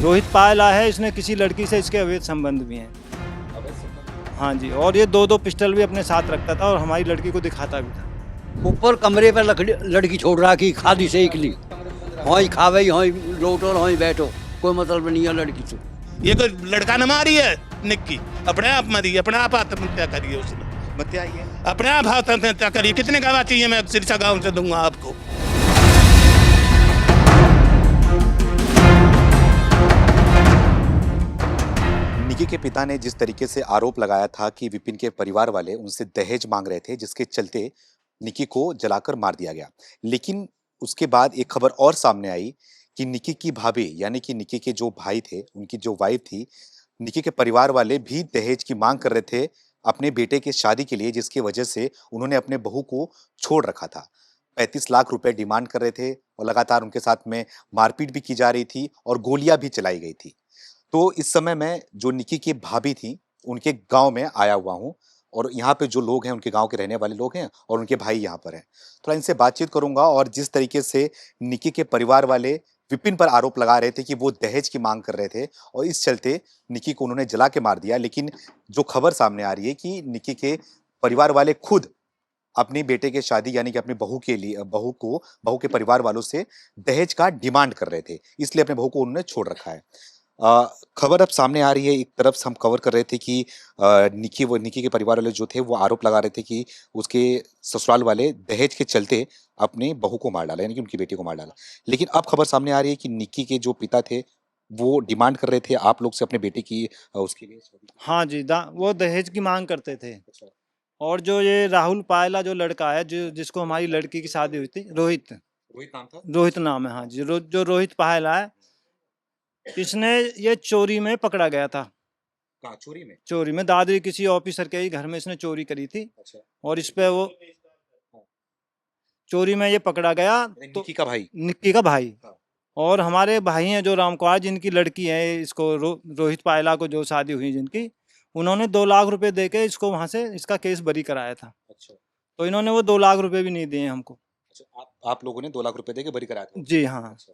रोहित पायला है, इसने किसी लड़की से इसके अवैध संबंध भी हैं। हाँ जी, और ये दो पिस्टल भी अपने साथ रखता था और हमारी लड़की को दिखाता भी था। ऊपर कमरे पर लड़की छोड़ रहा कि खादी से इकली वहीं खावे वहीं लोटो वहीं बैठो, कोई मतलब नहीं है लड़की से। ये कोई लड़का न मारी है निक्की, अपने आप मरी, अपने आप आत्महत्या करी है उसने, बताइए अपने आप आत्महत्या करी। कितने गवाह चाहिए, मैं सिरसा गांव से दूंगा आपको। निकी के पिता ने जिस तरीके से आरोप लगाया था कि विपिन के परिवार वाले उनसे दहेज मांग रहे थे, जिसके चलते निकी को जलाकर मार दिया गया। लेकिन उसके बाद एक खबर और सामने आई कि निकी की भाभी यानी कि निकी के जो भाई थे, उनकी जो वाइफ थी, निकी के परिवार वाले भी दहेज की मांग कर रहे थे अपने बेटे की शादी के लिए, जिसकी वजह से उन्होंने अपने बहू को छोड़ रखा था। 35 लाख रुपए डिमांड कर रहे थे और लगातार उनके साथ में मारपीट भी की जा रही थी और गोलियां भी चलाई गई थी। तो इस समय मैं जो निकी की भाभी थी, उनके गांव में आया हुआ हूं और यहाँ पे जो लोग हैं उनके गांव के रहने वाले लोग हैं और उनके भाई यहाँ पर हैं। थोड़ा इनसे बातचीत करूंगा और जिस तरीके से निकी के परिवार वाले विपिन पर आरोप लगा रहे थे कि वो दहेज की मांग कर रहे थे और इस चलते निकी को उन्होंने जला के मार दिया। लेकिन जो खबर सामने आ रही है कि निकी के परिवार वाले खुद अपनी बेटे के शादी यानी कि अपनी बहू के लिए बहू के परिवार वालों से दहेज का डिमांड कर रहे थे, इसलिए अपने बहू को उन्होंने छोड़ रखा है। खबर अब सामने आ रही है। एक तरफ हम कवर कर रहे थे कि निकी के परिवार वाले जो थे वो आरोप लगा रहे थे कि उसके ससुराल वाले दहेज के चलते अपनी बहू को मार डाला, यानी कि उनकी बेटी को मार डाला। लेकिन अब खबर सामने आ रही है कि निकी के जो पिता थे वो डिमांड कर रहे थे आप लोग से अपने बेटे की उसके लिए। हाँ जी, वो दहेज की मांग करते थे। अच्छा। और जो ये राहुल पायला जो लड़का है, जो जिसको हमारी लड़की की शादी हुई थी, रोहित नाम था। रोहित नाम है। हाँ जी, जो रोहित पायला है, इसने ये चोरी में पकड़ा गया था। कहाँ? चोरी में दादरी किसी ऑफिसर के ही घर में इसने चोरी करी थी। अच्छा। और इस पे वो चोरी में ये पकड़ा गया। तो निकी का भाई। निक्की का भाई। हाँ। और हमारे भाई हैं जो रामकुमार, जिनकी लड़की है, इसको रोहित पायला को जो शादी हुई जिनकी, उन्होंने 2 लाख रुपए देके इसको वहां से इसका केस बरी कराया था। अच्छा। तो इन्होंने वो 2 लाख रुपए भी नहीं दिए हमको। अच्छा, आप लोगों ने 2 लाख रुपए देके बरी कराया था? जी हाँ। अच्छा।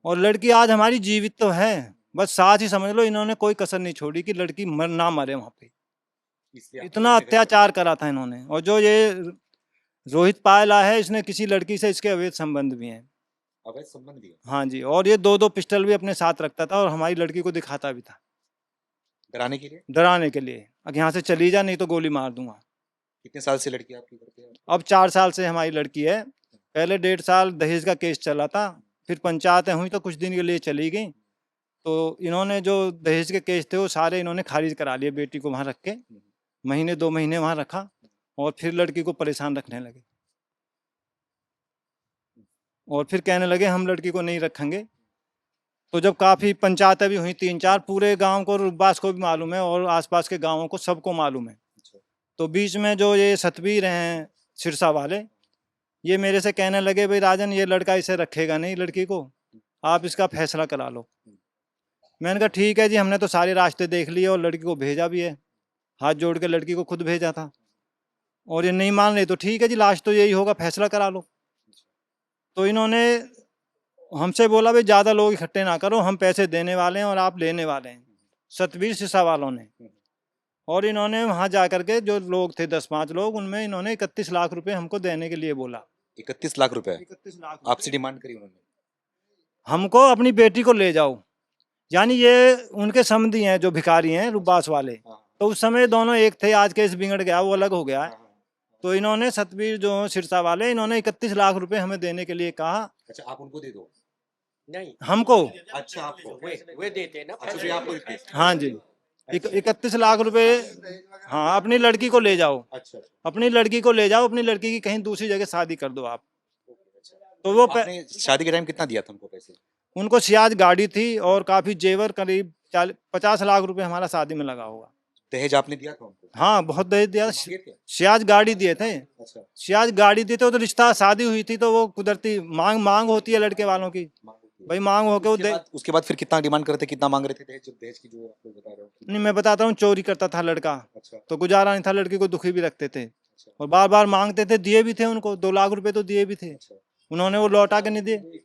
और लड़की आज हमारी जीवित तो है, बस साथ ही समझ लो इन्होंने कोई कसर नहीं छोड़ी कि लड़की ना मरे वहां पे। इतना अत्याचार करा था इन्होंने। और जो ये रोहित पायला है, इसने किसी लड़की से इसके अवैध संबंध भी हैं। अवैध संबंध भी है? हाँ जी, और ये दो पिस्टल भी अपने साथ रखता था और हमारी लड़की को दिखाता भी था, डराने के लिए? डराने के लिए। अब यहाँ से चली जा, नहीं तो गोली मार दूंगा। कितने साल से लड़की आपकी घर पे है? अब 4 साल से हमारी लड़की है। पहले 1.5 साल दहेज का केस चला था, फिर पंचायतें हुई तो कुछ दिन के लिए चली गई। तो इन्होंने जो दहेज के केस थे वो सारे इन्होंने खारिज करा लिए, बेटी को वहाँ रख के महीने 2 महीने वहाँ रखा और फिर लड़की को परेशान रखने लगे। और फिर कहने लगे हम लड़की को नहीं रखेंगे। तो जब काफ़ी पंचायतें भी हुई 3-4, पूरे गांव को, रुब्बास को भी मालूम है और आसपास के गांवों को सबको मालूम है। तो बीच में जो ये सतबीर हैं सिरसा वाले, ये मेरे से कहने लगे भाई राजन, ये लड़का इसे रखेगा नहीं लड़की को, आप इसका फैसला करा लो। मैंने कहा ठीक है जी, हमने तो सारे रास्ते देख लिए और लड़की को भेजा भी है, हाथ जोड़ के लड़की को खुद भेजा था। और ये नहीं मान रहे तो ठीक है जी, लास्ट तो यही होगा, फैसला करा लो। तो इन्होंने हमसे बोला भाई ज़्यादा लोग इकट्ठे ना करो, हम पैसे देने वाले हैं और आप लेने वाले हैं, सतबीर सिरसा वालों ने। और इन्होंने वहाँ जा करके जो लोग थे 10-5 लोग, उनमें इन्होंने 31 लाख रुपए हमको देने के लिए बोला। 31 लाख रुपए 31 लाख आपसे डिमांड करी उन्होंने? हमको अपनी बेटी को ले जाओ, यानी ये उनके समधी हैं जो भिखारी हैं रुब्बास वाले। तो उस समय दोनों एक थे, आज केस बिगड़ गया, वो अलग हो गया है। तो इन्होंने सतबीर जो सिरसा वाले, इन्होंने 31 लाख रुपए हमें देने के लिए कहा। अच्छा, आप उनको दे दो? नहीं, हमको? अच्छा, आपको? वे देते ना। अच्छा, फिर आपको 31? हाँ जी, 31 लाख रुपए। हाँ, अपनी लड़की को ले जाओ, अच्छा। अपनी लड़की को ले जाओ, अपनी लड़की की कहीं दूसरी जगह शादी कर दो आप। तो वो आपने शादी के टाइम कितना दिया था उनको पैसे? उनको सियाज गाड़ी थी और काफी जेवर, करीब 50 लाख रुपए हमारा शादी में लगा होगा। दहेज आपने दिया था उनको? हाँ, बहुत दहेज दिया। मांगे थे? सियाज गाड़ी दिए थे। अच्छा। सियाज गाड़ी दी तो रिश्ता, शादी हुई थी तो वो कुदरती मांग होती है लड़के वालों की, भाई मांग हो के उसके बाद फिर कितना डिमांड कर रहे थे, कितना मांग रहे थे दहेज? दहेज की जो आप लोग बता रहे हो? नहीं, मैं बताता हूँ, चोरी करता था लड़का। अच्छा। तो गुजारा नहीं था, लड़की को दुखी भी रखते थे अच्छा। और बार बार मांगते थे, दिए भी थे उनको, 2 लाख रुपए तो दिए भी थे। अच्छा। उन्होंने वो लौटा के नहीं दिए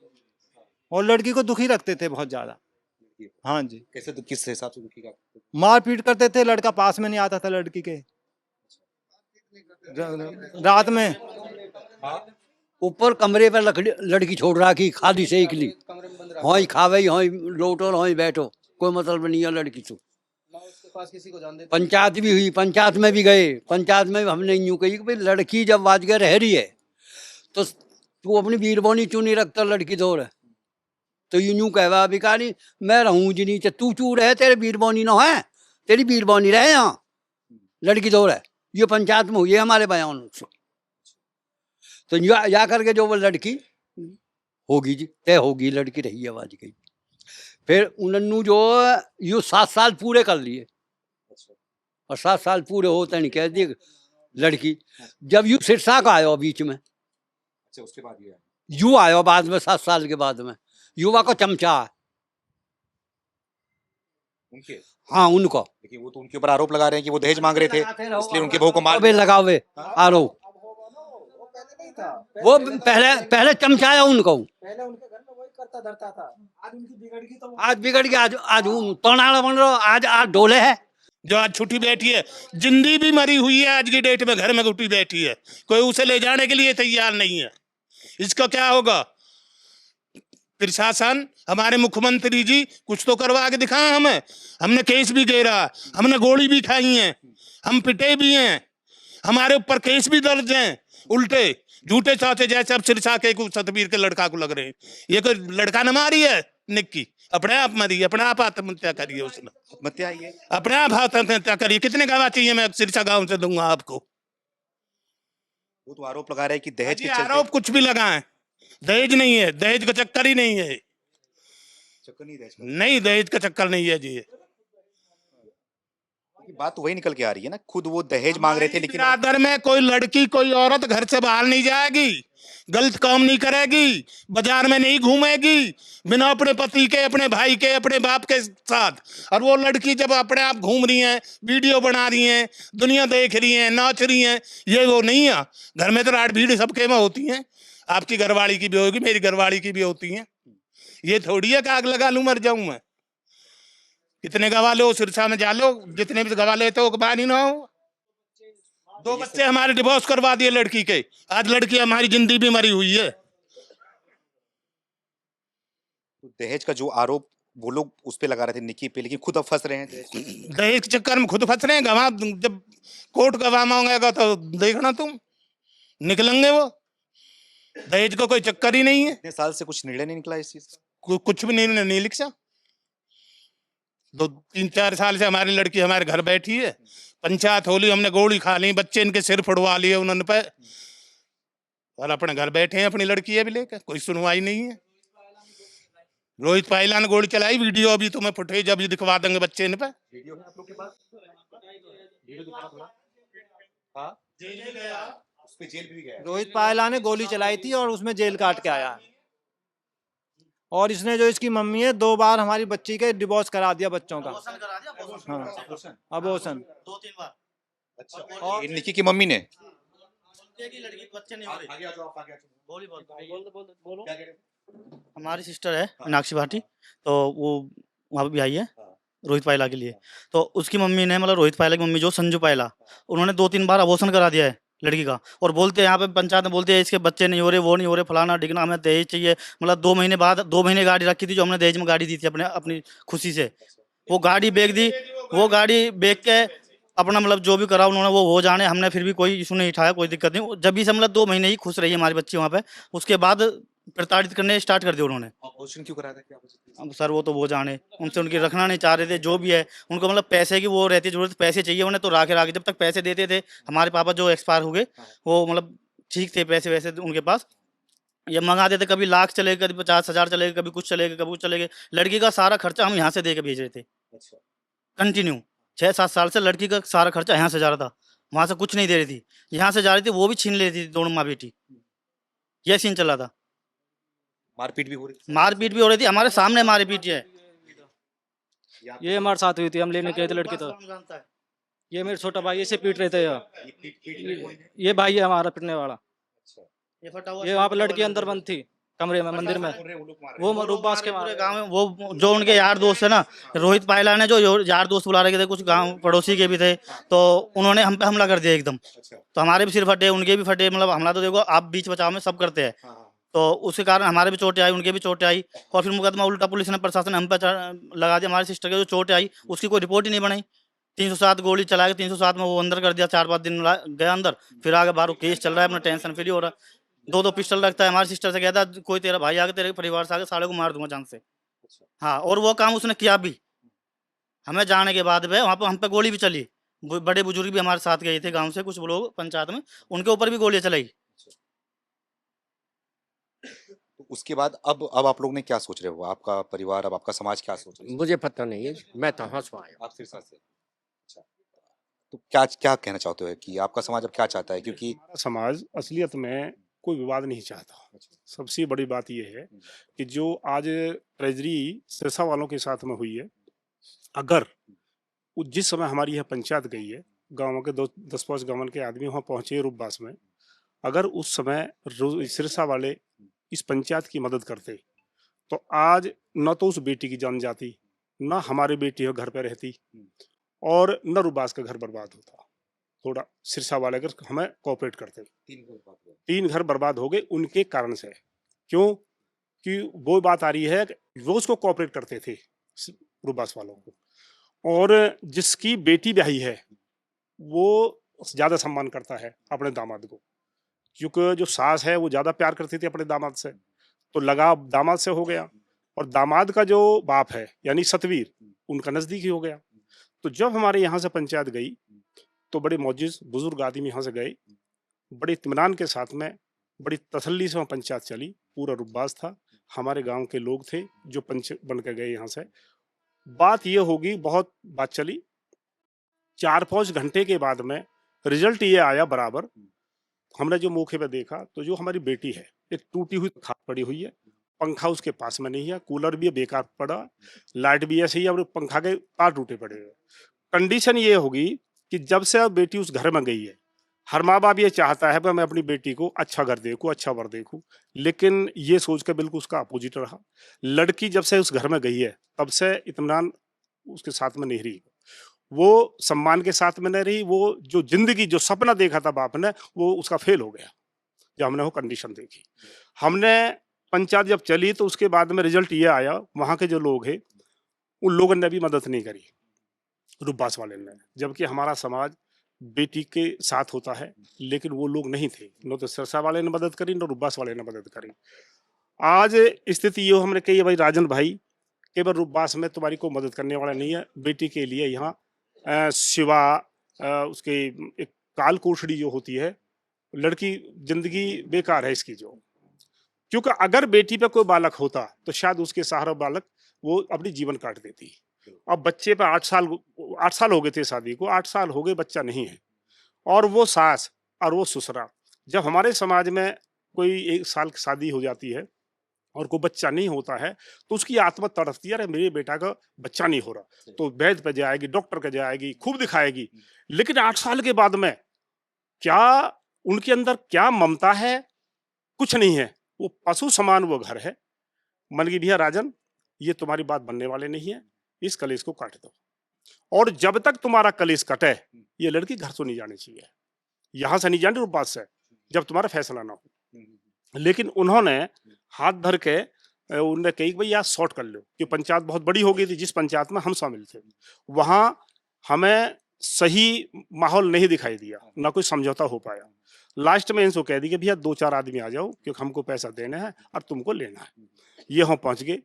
और लड़की को दुखी रखते थे बहुत ज्यादा। हाँ जी, कैसे किस हिसाब से दुखी का? मारपीट करते थे, लड़का पास में नहीं आता था लड़की के। रात में ऊपर कमरे पर लड़की छोड़ रहा की खादी से इकली होई खावे होई लोटो होई बैठो, कोई मतलब नहीं है लड़की से। पंचायत भी हुई, पंचायत में भी गए, पंचायत में हमने यूं कही कि भाई लड़की जब वाजगे रह रही है तो तू अपनी बीरबोनी क्यों नहीं रखता लड़की दौड़ है, तो यूं कहवा भिखारी मैं रहूं जी नीचे तू चू रहे, तेरे बीरबोनी न है, तेरी बीरबोनी रहे यहाँ, लड़की दौड़ है। ये पंचायत में हुई है हमारे बयान से। तो या करके जो वो लड़की होगी जी, तय होगी, लड़की रही आवाज गई। फिर उन्होंने जो यू 7 साल पूरे कर लिए, और 7 साल पूरे होते नहीं कह दिए लड़की। जब यू सिरसा का आयो बीच में, अच्छा उसके बाद ये यू आयो बाद में 7 साल के बाद में, युवा को चमचा है। उनके, हाँ उनको, लेकिन वो तो उनके ऊपर आरोप लगा रहे हैं कि वो दहेज मांग रहे थे, इसलिए उनके बहू को मार अबे लगावे आरोप। वो पहले चमचाया उनको, पहले उनके घर में वही करता धरता था, आज उनकी बिगड़ गई तो आज बिगड़ गया, आज तोनाड़ा बन रहा, आज डोले है। जो आज छुट्टी बैठी है, जिंदी भी मरी हुई है आज की डेट में, घर में घुटी बैठी है, कोई उसे ले जाने के लिए तैयार नहीं है। इसका क्या होगा? प्रशासन, हमारे मुख्यमंत्री जी कुछ तो करवा के दिखाएं हमें। हमने केस भी घेरा, हमने गोली भी खाई है, हम पिटे भी हैं, हमारे ऊपर केस भी दर्ज हैं उल्टे झूठे चाचे जैसे अब सिरसा के सतबीर के लड़का को लग रहे हैं। ये कोई लड़का न मारी है निक्की, अपने आप मरी, अपने आप आत्महत्या करी है उसने, आत्महत्या ही है। अपने आप आत्महत्या करी। कितने गवाह चाहिए? मैं सिरसा गांव से दूंगा आपको। वो तो आरोप लगा रहे हैं कि दहेज के जी, चलते आरोप कुछ भी लगाएं, दहेज नहीं है, दहेज का चक्कर ही नहीं है, चक्कर नहीं, दहेज नहीं दहेज का चक्कर नहीं है जी। की बात तो वही निकल के आ रही है ना, खुद वो दहेज मांग रहे थे, लेकिन बिरादर में कोई लड़की कोई औरत घर से बाहर नहीं जाएगी, गलत काम नहीं करेगी, बाजार में नहीं घूमेगी बिना अपने पति के, अपने भाई के, अपने बाप के साथ। और वो लड़की जब अपने आप घूम रही हैं, वीडियो बना रही हैं, दुनिया देख रही हैं, नाच रही हैं, ये वो नहीं है। घर में तो रात भीड़ सबके में होती हैं, आपकी घरवाली की भी होगी, मेरी घरवाली की भी होती हैं। ये थोड़ी है कि आग लगा लूं मर जाऊं मैं। कितने गवा लो, सिरसा में जा लो, जितने भी गवा लेते हो बानी ना हो। 2 बच्चे हमारे डिवोर्स करवा दिए लड़की के, आज लड़की हमारी जिंदगी भी मरी हुई है। तो दहेज का जो आरोप वो लोग उस पे लगा रहे थे निक्की पे, लेकिन खुद अब फंस रहे हैं दहेज के चक्कर में खुद फंस रहे हैं। गवाह जब कोर्ट गवाह मांगेगा तो देखना तुम, निकलेंगे वो। दहेज का कोई चक्कर ही नहीं है। इतने साल से कुछ निर्णय नहीं निकला इस चीज का। कुछ भी नहीं लिखा। 2-3-4 साल से हमारी लड़की हमारे घर बैठी है, पंचायत होली, हमने गोली खा ली, बच्चे इनके सिर फुड़वा लिए उन्होंने पे, और अपने घर बैठे हैं अपनी लड़की है भी लेकर, कोई सुनवाई नहीं है। रोहित पायला ने गोली चलाई, वीडियो अभी तुम्हें फुटेज अभी दिखवा देंगे बच्चे इन पे। वीडियो है आप लोग के पास? वीडियो दिखाना थोड़ा। हाँ, उस पे जेल भी गया है। रोहित पायला ने गोली चलाई थी और उसमें जेल काट के आया। और इसने जो इसकी मम्मी है 2 बार हमारी बच्ची के डिवोर्स करा दिया बच्चों का। हाँ, अबॉर्शन 2-3 बार। अच्छा, और निक्की की मम्मी ने लड़की बच्चे नहीं हो रहे। आगे आ जाओ, आप आगे आ जाओ। बोलो। क्या कह रहे हो? हमारी सिस्टर है मीनाक्षी भाटी, तो वो वहाँ पे भी आई है रोहित पायला के लिए। तो उसकी मम्मी ने, मतलब रोहित पायला की मम्मी जो संजू पायला, उन्होंने 2-3 बार अबॉर्शन करा दिया है लड़की का। और बोलते हैं यहाँ पे पंचायत में, बोलते हैं इसके बच्चे नहीं हो रहे, वो नहीं हो रहे, फलाना ढिकना, हमें दहेज चाहिए। मतलब 2 महीने बाद, 2 महीने गाड़ी रखी थी जो हमने दहेज में गाड़ी दी थी अपनी खुशी से, वो गाड़ी बेच दी। वो गाड़ी बेच के अपना मतलब जो भी करा उन्होंने वो हो जाने, हमने फिर भी कोई इशू नहीं उठाया, कोई दिक्कत नहीं। जब भी से मतलब 2 महीने ही खुश रही हमारी बच्ची वहाँ पे, उसके बाद प्रताड़ित करने स्टार्ट कर दिया उन्होंने। अबॉर्शन क्यों कराया था, क्या वजह थी? अब सर वो तो वो जाने, उनसे उनकी रखना नहीं चाह रहे थे, जो भी है उनको मतलब पैसे की वो रहती है जरूरत, पैसे चाहिए उन्हें, तो राखे जब तक पैसे देते थे। हमारे पापा जो एक्सपायर हो गए वो मतलब ठीक थे, पैसे वैसे उनके पास, ये मंगाते थे, कभी लाख चले गए, कभी 50,000 चले गए, कभी कुछ चले गए, कभी कुछ चले गए। लड़की का सारा खर्चा हम यहाँ से दे के भेज रहे थे अच्छा, कंटिन्यू। 6-7 साल से लड़की का सारा खर्चा यहाँ से जा रहा था, वहाँ से कुछ नहीं दे रही थी, यहाँ से जा रही थी वो भी छीन ले रही थी, दोनों माँ बेटी। यह सीन चल रहा था, मारपीट भी हो रही थी। मारपीट भी हो रही थी, हमारे सामने मारपीट है। ये हमारे साथ हुई थी, हम लेने गए थे लड़की, तो ये मेरे छोटा भाई इसे पीट रहे थे यार। ये पीट रहे कौन है? ये भाई है हमारा पिटने वाला। अच्छा, ये फटा हुआ ये वहाँ पे लड़की अंदर बंद थी, कमरे में मंदिर में वो रूपबास के पूरे मारे गांव में वो जो उनके यार दोस्त है ना, रोहित पायला ने जो यार दोस्त बुला रखे थे, कुछ गांव पड़ोसी के भी थे, तो उन्होंने हम पे हमला कर दिया एकदम। तो हमारे भी सिर फटे, उनके भी फटे, मतलब हमला तो देखो आप बीच बचाव में सब करते हैं, तो उसके कारण हमारे भी चोटें आई, उनके भी चोटें आई। और फिर मुकदमा उल्टा पुलिस ने, प्रशासन ने हम पे लगा दिया। हमारे सिस्टर के जो चोटें आई उसकी कोई रिपोर्ट ही नहीं बनाई। 307 गोली चला के 307 में वो अंदर कर दिया, 4-5 दिन गया अंदर, फिर आगे बाहर केस चल रहा है, अपना टेंशन फ्री हो रहा है। 2-2 पिस्टल रखता है। हमारी सिस्टर से कहता है कोई तेरा भाई आके तेरे परिवार से आगे साले को मार दूंगा जान से। हाँ, और वो काम उसने किया भी। हमें जाने के बाद में वहाँ पे हम पे गोली भी चली। बड़े बुजुर्ग भी हमारे साथ गए थे गांव से, कुछ लोग पंचायत में, उनके ऊपर भी गोलियां चलाई। तो उसके बाद अब आप लोग ने क्या सोच रहे हो, आपका परिवार, अब आपका समाज क्या सोच रहे मुझे पता नहीं है, मैं तो हंसवा आया। आप सिरसा से? अच्छा, तो क्या क्या कहना चाहते हो कि आपका समाज अब क्या चाहता है, क्योंकि हमारा समाज असलियत में कोई विवाद नहीं चाहता। सबसे बड़ी बात यह है कि जो आज ट्रेजरी सिरसा वालों के साथ में हुई है, अगर जिस समय हमारी यह पंचायत गई है, गांवों के 10-5 गांवों के आदमी वहां पहुंचे रूपबास में, अगर उस समय सिरसा वाले इस पंचायत की मदद करते तो आज न तो उस बेटी की जान जाती, न हमारी बेटी घर पे रहती, और न रूपबास का घर बर्बाद होता। थोड़ा सिरसा वाले अगर हमें कोऑपरेट करते। 3 घर बर्बाद हो गए उनके कारण से। क्यों? कि वो बात आ रही है कि वो उसको कोऑपरेट करते थे रूपबास वालों को, और जिसकी बेटी ब्याही है वो ज्यादा सम्मान करता है अपने दामाद को, क्योंकि जो सास है वो ज्यादा प्यार करती थी अपने दामाद से, तो लगाव दामाद से हो गया। और दामाद का जो बाप है यानी सतवीर, उनका नजदीकी हो गया। तो जब हमारे यहाँ से पंचायत गई तो बड़े मौजिज बुजुर्ग आदमी यहाँ से गए, बड़े इत्मीनान के साथ में, बड़ी तसल्ली से वहाँ पंचायत चली। पूरा रूपबास था, हमारे गांव के लोग थे जो पंच बन के गए यहाँ से। बात ये होगी, बहुत बात चली। 4-5 घंटे के बाद में रिजल्ट ये आया बराबर। हमने जो मौके पे देखा तो जो हमारी बेटी है, एक टूटी हुई खाट पड़ी हुई है, पंखा उसके पास में नहीं है, कूलर भी बेकार पड़ा, लाइट भी ऐसे ही, और पंखा के तार टूटे पड़े हुए। कंडीशन ये होगी कि जब से अब बेटी उस घर में गई है, हर माँ बाप ये चाहता है मैं अपनी बेटी को अच्छा घर देखूं, अच्छा वर देखूं, लेकिन ये सोच के बिल्कुल उसका अपोजिट रहा। लड़की जब से उस घर में गई है तब से इत्मीनान उसके साथ में नहीं रही, वो सम्मान के साथ में नहीं रही। वो जो जिंदगी, जो सपना देखा था बाप ने, वो उसका फेल हो गया जब हमने वो कंडीशन देखी। हमने पंचायत जब चली तो उसके बाद में रिजल्ट ये आया, वहाँ के जो लोग हैं उन लोगों ने भी मदद नहीं करी रूपबास वाले ने, जबकि हमारा समाज बेटी के साथ होता है, लेकिन वो लोग नहीं थे। न तो सिरसा वाले ने मदद करी, न रूपबास वाले ने मदद करी। आज स्थिति ये हमने कही है, भाई राजन भाई, केवल रूपबास में तुम्हारी कोई मदद करने वाला नहीं है, बेटी के लिए यहाँ सिवा उसके एक काल कोठड़ी जो होती है, लड़की जिंदगी बेकार है इसकी जो, क्योंकि अगर बेटी पे कोई बालक होता तो शायद उसके सहारा बालक वो अपनी जीवन काट देती। अब बच्चे पे 8 साल हो गए थे शादी को, 8 साल हो गए, बच्चा नहीं है, और वो सास और वो ससुरा। जब हमारे समाज में कोई 1 साल की शादी हो जाती है और कोई बच्चा नहीं होता है तो उसकी आत्मा तड़पती है, अरे मेरे बेटा का बच्चा नहीं हो रहा, तो वैद्य पे जाएगी, डॉक्टर के जाएगी, खूब दिखाएगी। लेकिन 8 साल के बाद में क्या उनके अंदर क्या ममता है? कुछ नहीं है, वो पशु समान वो घर है। मन की भैया राजन, ये तुम्हारी बात बनने वाले नहीं है, इस कलेश को काट दो, और जब तक तुम्हारा कलेश कटे ये लड़की घर से नहीं जानी चाहिए, यहां से नहीं जानी रूपबास से, जब तुम्हारा फैसला ना हो। लेकिन उन्होंने हाथ धर के उन्होंने कही भाई यार शॉर्ट कर लो, कि पंचायत बहुत बड़ी हो गई थी, जिस पंचायत में हम शामिल थे वहां हमें सही माहौल नहीं दिखाई दिया, ना कोई समझौता हो पाया। लास्ट में इनको कह दी कि भैया 2-4 आदमी आ जाओ, क्योंकि हमको पैसा देना है और तुमको लेना है। ये हम पहुंच गए।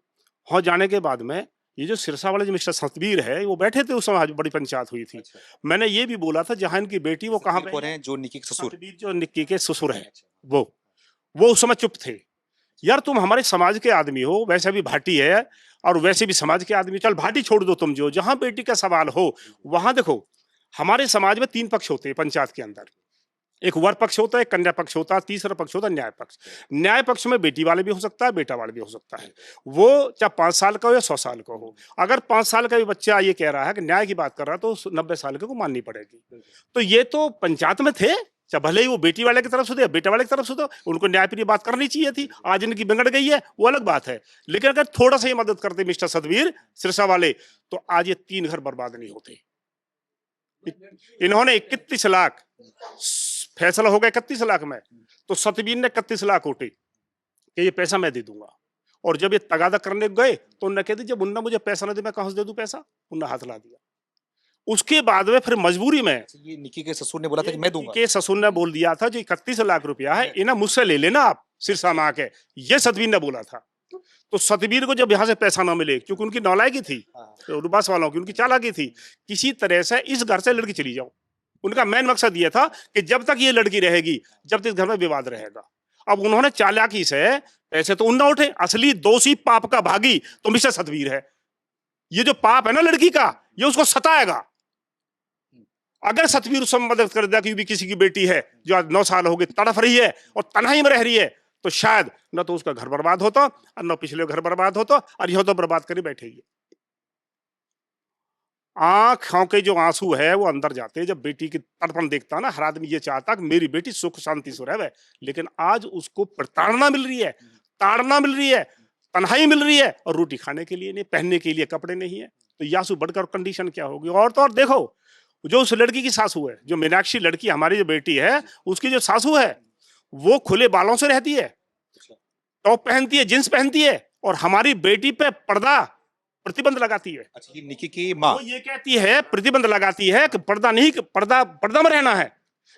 वहाँ जाने के बाद में ये जो सिरसा वाले जो मिस्टर सतवीर है वो बैठे थे, उस समय बड़ी पंचायत हुई थी। मैंने ये भी बोला था जहाँ इनकी बेटी, वो कहाँ कौन है? जो निक्की के ससुर? सतवीर जो निक्की के ससुर है, वो उस समय चुप थे। यार तुम हमारे समाज के आदमी हो, वैसे भी भाटी है और वैसे भी समाज के आदमी, चल भाटी छोड़ दो, तुम जो जहां बेटी का सवाल हो वहां देखो। हमारे समाज में 3 पक्ष होते हैं पंचायत के अंदर, एक वर पक्ष होता है, एक कन्या पक्ष होता है, तीसरा पक्ष होता है न्याय पक्ष। न्याय पक्ष में बेटी वाले भी हो सकता है, बेटा वाले भी हो सकता है, वो चाहे 5 साल का हो या 100 साल का हो। अगर 5 साल का भी बच्चा ये कह रहा है कि न्याय की बात कर रहा है तो 90 साल के को माननी पड़ेगी। तो ये तो पंचायत में थे, चाहे भले ही वो बेटी वाले की तरफ से हो या बेटा वाले की तरफ से हो, उनको न्यायप्रिय बात करनी चाहिए थी। आज इनकी बिगड़ गई है वो अलग बात है, लेकिन अगर थोड़ा सा ही मदद करते मिस्टर सतवीर सिरसा वाले, तो आज ये 3 घर बर्बाद नहीं होते। इन्होंने 31 लाख, फैसला हो गया 31 लाख में, तो सतवीर ने 31 लाख उठे कि ये पैसा मैं दे दूंगा। और जब ये तगादा करने गए तो उन्होंने कह दी जब उन्ना मुझे पैसा ना दे मैं कहां से दे दूं पैसा, उन्होंने हाथ ला दिया। उसके बाद में फिर मजबूरी में ये निकी के ससुर ने बोला था कि मैं दूंगा। के ससुर ने बोल दिया था जो 31 लाख रुपया है इन्हें मुझसे ले लेना आप सिरसा माँ के, ये सतवीर ने बोला था। तो सतवीर को जब यहाँ से पैसा ना मिले, क्योंकि उनकी नौलायकी थी, रुबास वालों की उनकी चालाकी थी, किसी तरह से इस घर से लड़की चली जाओ। उनका मेन मकसद ये था कि जब तक ये लड़की रहेगी जब तक इस घर में विवाद रहेगा। अब उन्होंने चालाकी से पैसे तो उन उठे, असली दोषी पाप का भागी तो मिस्टर सतवीर है। ये जो पाप है ना लड़की का, ये उसको सताएगा। अगर सतवीर उस समय मदद कर दिया कि भी किसी की बेटी है जो आज 9 साल हो गए तड़फ रही है और तन्हाई में रह रही है, तो शायद न तो उसका घर बर्बाद होता और न पिछले घर बर्बाद होता, और यह तो बर्बाद कर बैठेगी। आंखों के जो आंसू है वो अंदर जाते हैं जब बेटी की तड़पन देखता ना। हर आदमी ये चाहता कि मेरी बेटी सुख शांति से रहे, लेकिन आज उसको प्रताड़ना मिल रही है, ताड़ना मिल रही है, तन्हाई मिल रही है, और रोटी खाने के लिए नहीं, पहनने के लिए कपड़े नहीं है। तो यासु बढ़कर कंडीशन क्या होगी। और तो और देखो जो उस लड़की की सासू है, जो मीनाक्षी लड़की हमारी जो बेटी है, उसकी जो सासू है वो खुले बालों से रहती है, टॉप पहनती है, जींस पहनती है, और हमारी बेटी पे पर्दा प्रतिबंध लगाती है। अच्छा, ये निकी की माँ वो ये कहती है, प्रतिबंध लगाती है कि पर्दा नहीं, पर्दा में रहना है।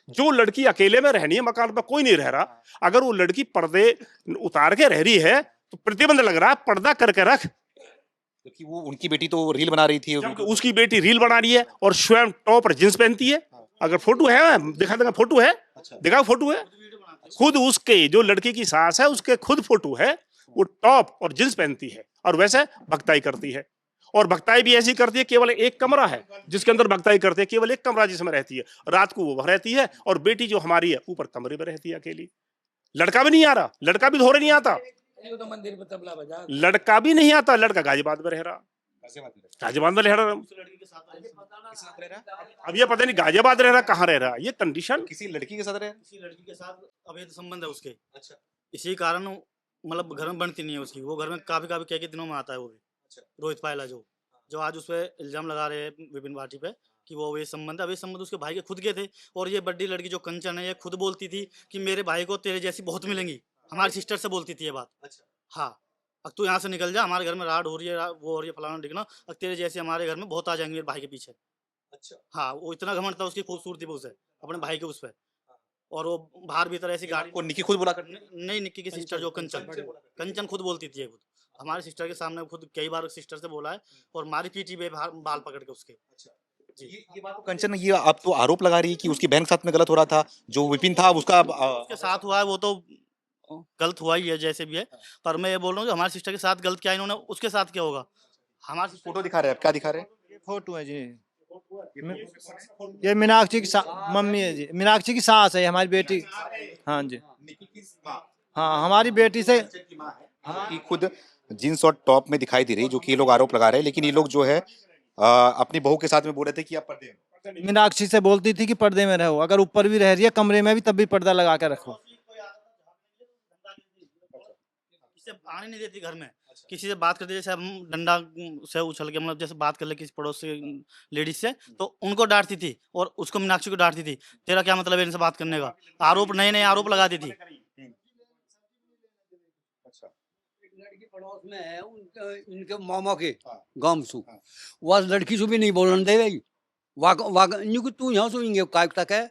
जो लड़की अकेले में रहनी है, मकान पर कोई नहीं रह रहा, अगर वो लड़की पर्दे उतार के रह रही है तो प्रतिबंध लग रहा है, पर्दा करके रख। क्योंकि वो उनकी बेटी तो रील बना रही थी, जबकि उसकी बेटी रील बना रही है और स्वयं टॉप और जींस पहनती है। अगर फोटो है दिखा देगा, फोटो है, दिखा फोटो है, खुद उसके जो लड़की की सास है उसके खुद फोटो है, वो टॉप और जींस पहनती है और वैसे भक्ताई करती है। और भक्ताई भी ऐसी करती है, केवल एक कमरा है जिसके अंदर भक्ताई करती है, केवल एक कमरा जिसमें रहती है, रात को वो रहती है, और बेटी जो हमारी है ऊपर कमरे में रहती है अकेली। लड़का भी नहीं आ रहा, लड़का भी धोरे नहीं आता, लड़का भी नहीं आता, लड़का गाजियाबाद में रह रहा, गाजियाबाद में रह रहा। अब ये पता नहीं गाजियाबाद रह रहा कहाँ रह रहा, ये कंडीशन किसी लड़की के साथ रहे, किसी लड़की के साथ अवैध संबंध है उसके। अच्छा, इसी कारण मतलब घर में बनती नहीं है उसकी। वो घर में काफी कई दिनों में आता है वो भी। अच्छा। रोहित पायला जो आज उस पर इल्जाम लगा रहे हैं विपिन भाटी पे कि वो अवैध संबंध उसके भाई के खुद के थे। और ये बड़ी लड़की जो कंचन है, ये खुद बोलती थी कि मेरे भाई को तेरे जैसी बहुत मिलेंगी, हमारी सिस्टर से बोलती थी ये बात। अच्छा। हाँ, अब तू यहाँ से निकल जा, हमारे घर में राड हो रही है, वो हो रही है, फलाना ढिकना, अब तेरे जैसे हमारे घर में बहुत आ जाएंगे मेरे भाई के पीछे। अच्छा। हाँ, वो इतना घमंड था उसकी खूबसूरती पे, उसे अपने भाई के उस पर। और वो बाहर भीतर ऐसी गाड़ी को निकी खुद बोला कर नहीं, निक्की की सिस्टर जो कंचन खुद बोलती थी, खुद हमारी सिस्टर के सामने खुद कई बार सिस्टर से बोला है और मारी पीटी बाल पकड़ के उसके। अच्छा जी, ये बात तो कंचन, ये आप तो आरोप लगा रही है कि उसकी बहन के साथ में गलत हो रहा था, जो विपिन था उसका उसके साथ हुआ है, वो तो गलत हुआ ही है जैसे भी है। पर मैं ये बोल रहा हूँ हमारी सिस्टर के साथ गलत किया, इन्होंने उसके साथ क्या होगा। हमारी फोटो दिखा रहे हैं, क्या दिखा रहे हैं? ये फोटो है जी, ये मीनाक्षी की मम्मी है जी, मीनाक्षी की सास है हमारी बेटी। हाँ जी, हाँ हमारी बेटी से कि खुद जींस और टॉप में दिखाई दे रही, जो कि ये लोग आरोप लगा रहे हैं। लेकिन ये लोग जो है अपनी बहू के साथ में बोल रहे थे कि आप पर्दे में, मीनाक्षी से बोलती थी कि पर्दे में रहो, अगर ऊपर भी रह रही है कमरे में भी तब भी पर्दा लगा के रखो। किसी से आने नहीं देती घर में। किसी से बात करते जैसे हम डंडा से उछल के मतलब जैसे बात कर ले किसी पड़ोस से लेडीज से, तो उनको डांटती थी और उसको मीनाक्षी को डांटती थी, तेरा क्या मतलब है इनसे बात करने का। आरोप नए आरोप लगाती थी। लड़की पड़ोस में है इनके मामा के गांव से, वह लड़की से भी नहीं बोलने दे भाई, तू यहाँ सुनेंगे काय तक है,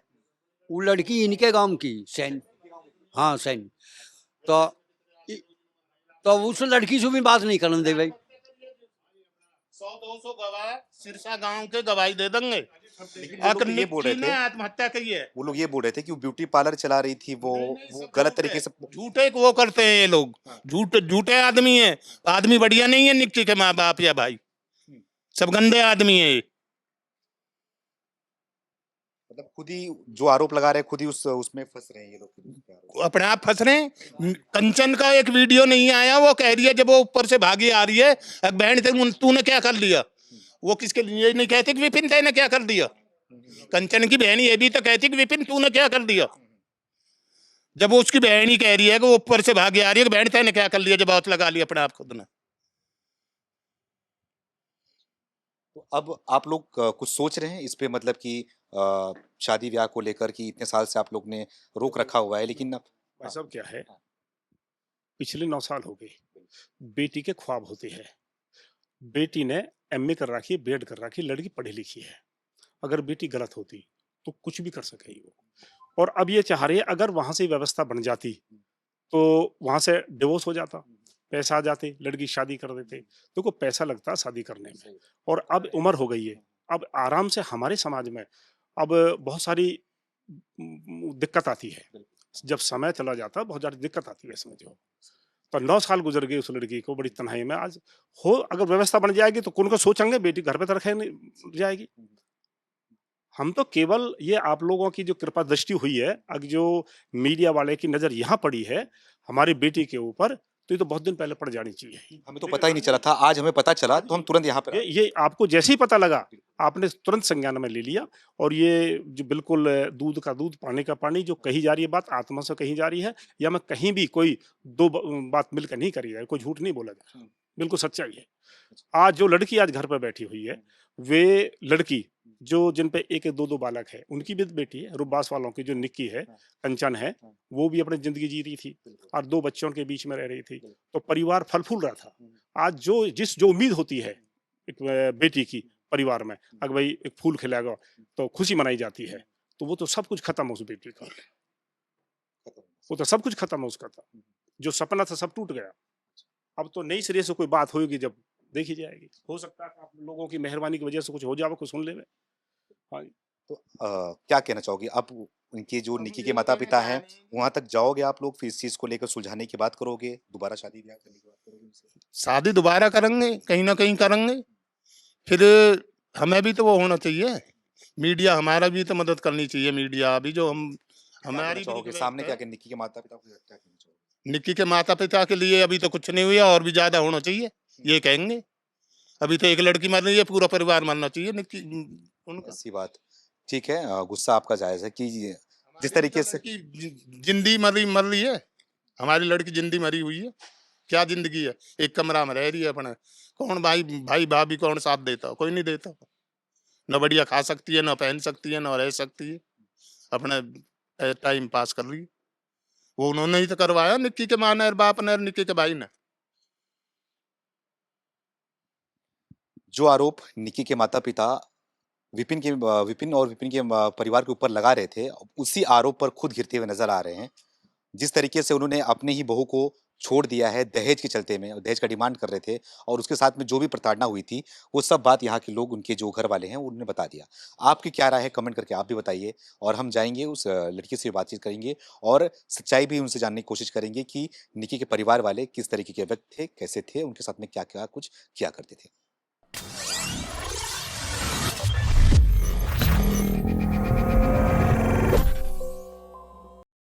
वो लड़की इनके गांव की सैन, हाँ सैन, तो उस लड़की से भी बात नहीं करने दे भाई। 100-200 गवाह सिरसा गांव के गवाही दे देंगे। ये बोल रहे थे, आत्महत्या की है, वो लोग ये बोल रहे थे कि वो ब्यूटी पार्लर चला रही थी, वो गलत तरीके से झूठे को वो करते हैं ये लोग, झूठे आदमी है। आदमी बढ़िया नहीं है निक्की के माँ बाप या भाई, सब गंदे आदमी है। मतलब खुद ही जो आरोप लगा रहे हैं खुद ही उसमें फंस रहे हैं ये लोग, अपने आप फंस रहे हैं। कंचन का एक वीडियो नहीं आया, वो कह रही है जब वो ऊपर से भागी आ रही है, बहन तूने क्या कर लिया, वो किसके लिए नहीं कहते कि विपिन ने क्या कर दिया, कंचन की बहन ये भी तो कहती कि विपिन तूने क्या कर दिया, जब वो उसकी बहन ही कह रही है कि वो ऊपर से भागी आ रही है कि बहन तैने क्या कर लिया, जब बहुत लगा लिया अपने आप खुद ने। तो अब आप लोग कुछ सोच रहे हैं इस पे, मतलब कि शादी ब्याह को लेकर, कि इतने साल से आप लोग ने रोक रखा हुआ है, लेकिन अब भाई साहब क्या है, पिछले 9 साल हो गए, बेटी के ख्वाब होते हैं, बेटी ने एमए कर रखी है, बीएड कर रखी है, लड़की पढ़ी लिखी है, अगर बेटी गलत होती तो कुछ भी कर सकेगी वो। और अब ये चाह रही है अगर वहां से व्यवस्था बन जाती तो वहां से डिवोर्स हो जाता, पैसा आ जाते, लड़की की शादी कर देते, तो को पैसा लगता शादी करने में, और अब उम्र हो गई है, अब आराम से हमारे समाज में अब बहुत सारी दिक्कत आती है, जब समय चला जाता बहुत ज्यादा दिक्कत आती है समझो। तो 9 साल गुजर गए उस लड़की को बड़ी तन्हाई में, आज हो अगर व्यवस्था बन जाएगी तो कौन को सोचेंगे बेटी घर पे तो रखे नहीं जाएगी। हम तो केवल ये आप लोगों की जो कृपा दृष्टि हुई है, अब जो मीडिया वाले की नजर यहाँ पड़ी है हमारी बेटी के ऊपर, तो ये तो बहुत दिन पहले पड़ जानी चाहिए। हमें तो पता ही नहीं चला था, आज हमें पता चला तो हम तुरंत यहाँ पर ये आपको जैसे ही पता लगा आपने तुरंत संज्ञान में ले लिया, और ये जो बिल्कुल दूध का दूध पानी का पानी जो कही जा रही है बात आत्मा से कही जा रही है, या मैं कहीं भी कोई दो बात मिलकर नहीं करी जाए, कोई झूठ नहीं बोला जा रहा, बिल्कुल सच्चाई है। आज जो लड़की आज घर पर बैठी हुई है, वे लड़की जो जिन पे एक एक दो दो बालक है, उनकी भी बेटी है, रुबास वालों की जो निक्की है, कंचन है, वो भी अपनी जिंदगी जी रही थी और 2 बच्चों के बीच में रह रही थी, तो परिवार फल फूल रहा था। आज जो उम्मीद होती है एक बेटी की परिवार में, अगर भाई एक फूल खिलेगा तो खुशी मनाई जाती है, तो वो तो सब कुछ खत्म हो उस बेटी का, वो तो सब कुछ खत्म हो उसका था, जो सपना था सब टूट गया। अब तो नई सिरे से कोई बात होगी जब देखी जाएगी, हो सकता है आप लोगों की मेहरबानी की वजह से कुछ हो जाए, कुछ सुन ले। हाँ जी। तो क्या कहना चाहोगे अब, उनके जो निकी के माता पिता हैं वहां तक जाओगे आप लोग, फिर इस चीज को लेकर सुलझाने की बात करोगे, दोबारा शादी ब्याह करने की बात करोगे उनसे? शादी दोबारा करेंगे, कहीं ना कहीं करेंगे, फिर हमें भी तो वो होना चाहिए, मीडिया हमारा भी तो मदद करनी चाहिए, मीडिया अभी जो हम क्या कहना हमारी चाहोगे सामने, क्या निकी के माता पिता को क्या कहना चाहोगे? निक्की के माता पिता के लिए अभी तो कुछ नहीं हुआ, और भी ज्यादा होना चाहिए ये कहेंगे। अभी तो एक लड़की मर रही है, पूरा परिवार मरना चाहिए निक्की उनका। ऐसी बात, ठीक है, गुस्सा आपका जायज है कि जिस तरीके से जिंदगी मर रही है, हमारी लड़की जिंदगी मरी हुई है, क्या जिंदगी है, एक कमरा में रह रही है अपने, कौन भाई भाभी कौन साथ देता, कोई नहीं देता, न बढ़िया खा सकती है, न पहन सकती है, न रह सकती है, अपने टाइम पास कर रही है। वो उन्होंने ही तो करवाया, निक्की के माँ ने और बाप ने और निक्की के भाई ने। जो आरोप निकी के माता पिता विपिन और विपिन के परिवार के ऊपर लगा रहे थे, उसी आरोप पर खुद घिरते हुए नजर आ रहे हैं। जिस तरीके से उन्होंने अपनी ही बहू को छोड़ दिया है दहेज के चलते में, दहेज का डिमांड कर रहे थे, और उसके साथ में जो भी प्रताड़ना हुई थी, वो सब बात यहाँ के लोग, उनके जो घर वाले हैं, उन्होंने बता दिया। आपकी क्या राय है, कमेंट करके आप भी बताइए, और हम जाएंगे उस लड़की से बातचीत करेंगे और सच्चाई भी उनसे जानने की कोशिश करेंगे कि निकी के परिवार वाले किस तरीके के व्यक्ति थे, कैसे थे, उनके साथ में क्या क्या कुछ किया करते थे।